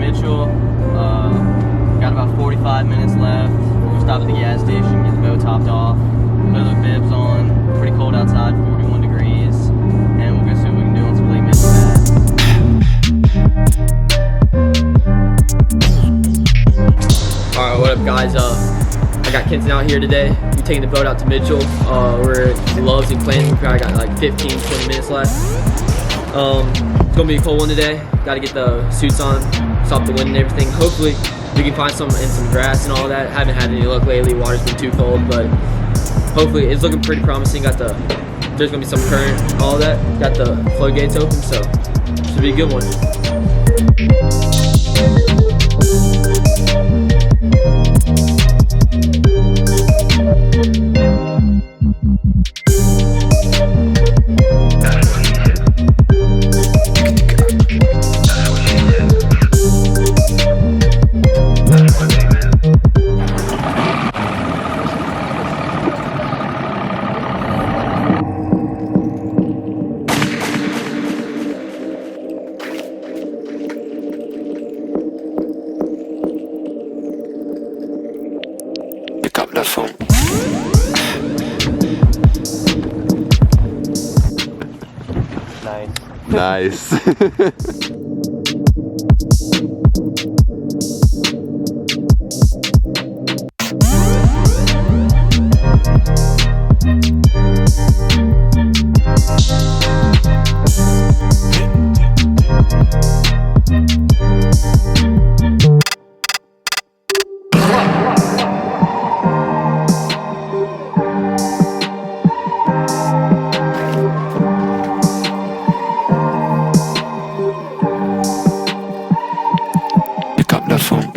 Mitchell. Got about 45 minutes left. We'll stop at the gas station, get the boat topped off, put the bibs on. Pretty cold outside, 41 degrees, and we'll go see what we can do on some Lake Mitchell bass. Alright, what up guys? I got Kenton out here today. We're taking the boat out to Mitchell. We're at Loves and Clancy. We probably got like 15-20 minutes left. It's gonna be a cold one today. Got to get the suits on, stop the wind and everything. Hopefully we can find some in some grass and all that. Haven't had any luck lately. Water's been too cold, but hopefully it's looking pretty promising. There's gonna be some current, all that. Got the floodgates open, so should be a good one. Nice. phone.